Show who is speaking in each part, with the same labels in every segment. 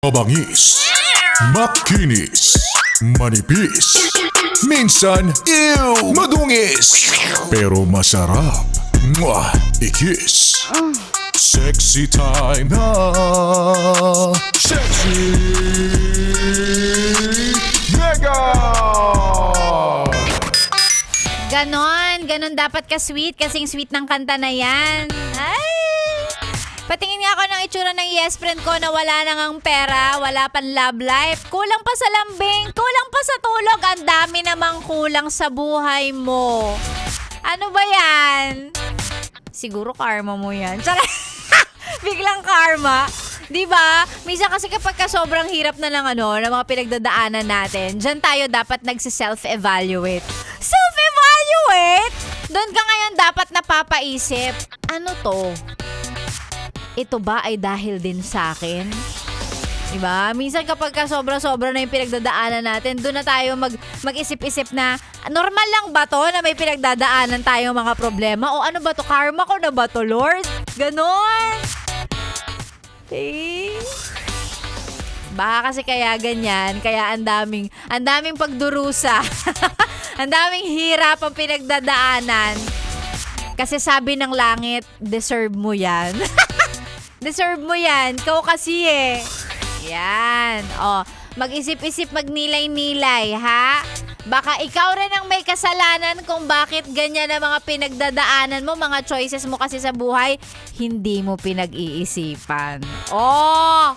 Speaker 1: Mabangis, makinis, manipis, minsan, madungis, pero masarap. Mwah! Ikis. Sexy time na. Sexy Mega!
Speaker 2: Ganon dapat ka-sweet kasing sweet ng kanta na yan. Ay! Patingin nga ako ng itsura ng yes friend ko na wala na ngang pera, wala pang love life. Kulang pa sa lambing, kulang pa sa tulog. Ang dami namang kulang sa buhay mo. Ano ba yan? Siguro karma mo yan. Tsaka, biglang karma. Diba? Minsan kasi kapag sobrang hirap na ng ng mga pinagdadaanan natin, dyan tayo dapat nagsi-self-evaluate. Self-evaluate? Doon ka ngayon dapat napapaisip, ano to? Ito ba ay dahil din sa akin? Diba? Minsan kapag sobra-sobra na yung pinagdadaanan natin, doon na tayo mag-isip-isip na normal lang ba to na may pinagdadaanan tayong mga problema? O ano ba to? Karma ko na ba to, Lord? Ganon! Eh? Baka kasi kaya ganyan, kaya ang daming pagdurusa. Ang daming hirap ang pinagdadaanan. Kasi sabi ng langit, deserve mo yan. Deserve mo yan. Ikaw kasi eh. Yan. O, mag-isip-isip, magnilay-nilay, ha? Baka ikaw rin ang may kasalanan kung bakit ganyan ang mga pinagdadaanan mo, mga choices mo kasi sa buhay, hindi mo pinag-iisipan. Oh!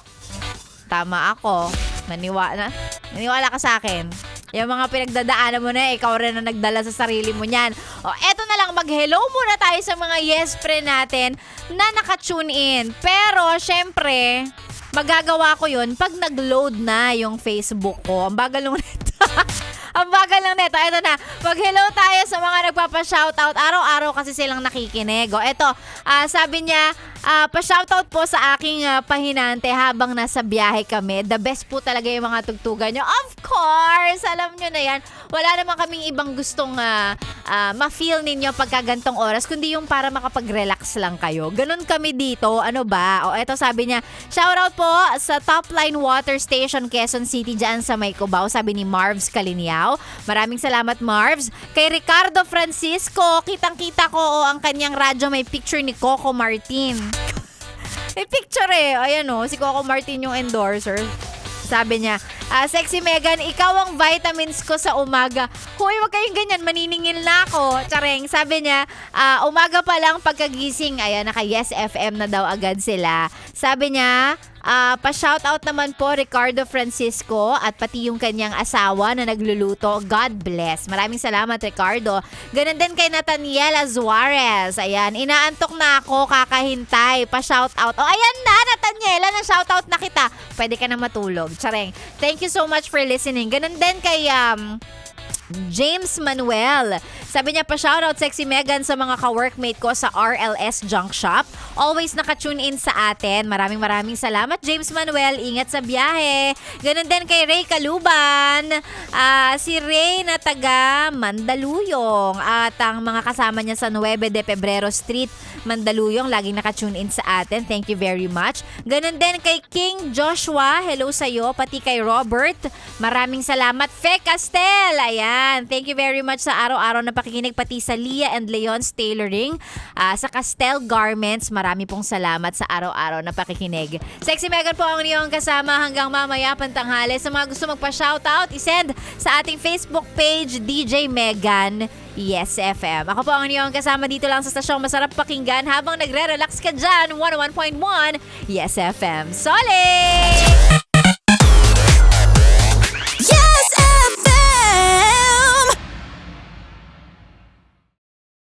Speaker 2: Tama ako. Naniwala ka sa akin. Yung mga pinagdadaanan mo na, ikaw rin ang nagdala sa sarili mo niyan. O, eto na lang, mag-hello muna tayo sa mga yes friend natin na naka-tune in. Pero, syempre, magagawa ko yun pag nag-load na yung Facebook ko. Ang bagal lang nito. Ang bagal lang nito. Eto na, mag-hello tayo sa mga nagpapa-shoutout. Araw-araw kasi silang nakikinig. O, eto, sabi niya, pa-shoutout po sa aking pahinante habang nasa biyahe kami. The best po talaga yung mga tugtugan nyo. Of course! Alam nyo na yan. Wala naman kaming ibang gustong ma-feel ninyo pagka gantong oras, kundi yung para makapag-relax lang kayo. Ganon kami dito. Ano ba? O, eto sabi niya, shoutout po sa Top Line Water Station, Quezon City, dyan sa May Cubao. Sabi ni Marvs Kaliniao. Maraming salamat, Marvs. Kay Ricardo Francisco, kitang-kita ko ang kanyang radyo. May picture ni Coco Martin. May picture eh. Ayan o, si Coco Martin yung endorser. Sabi niya, Sexy Megan, ikaw ang vitamins ko sa umaga. Hoy, wag kayong ganyan, maniningil na ako. Tsareng, sabi niya, umaga pa lang pagkagising. Ayan, naka Yes FM na daw agad sila. Sabi niya, pa-shoutout naman po Ricardo Francisco at pati yung kanyang asawa na nagluluto. God bless. Maraming salamat, Ricardo. Ganun din kay Nathaniela Suarez. Ayan, inaantok na ako, kakahintay. Pa-shoutout. O, ayan na, Nathaniela, na-shoutout na kita. Pwede ka na matulog. Tsareng, thank you so much for listening. Ganun din kay James Manuel. Sabi niya pa shoutout Sexy Megan sa mga ka-workmate ko sa RLS Junk Shop. Always naka-tune in sa atin. Maraming salamat James Manuel. Ingat sa biyahe. Ganun din kay Ray Kaluban. Si Ray na taga Mandaluyong. At ang mga kasama niya sa 9 de Pebrero Street, Mandaluyong. Laging naka-tune in sa atin. Thank you very much. Ganun din kay King Joshua. Hello sa'yo. Pati kay Robert. Maraming salamat. Fe Castel. Ayan. Thank you very much sa araw-araw na pakikinig, pati sa Leah and Leon's Tailoring, sa Castel Garments. Marami pong salamat sa araw-araw na pakikinig. Sexy Megan po ang iyong kasama hanggang mamaya pantanghali. Sa mga gusto magpa-shoutout, isend sa ating Facebook page, DJ Megan Yes FM. Ako po ang iyong kasama dito lang sa stasyong masarap pakinggan habang nagre-relax ka dyan. 101.1 Yes FM. Solid!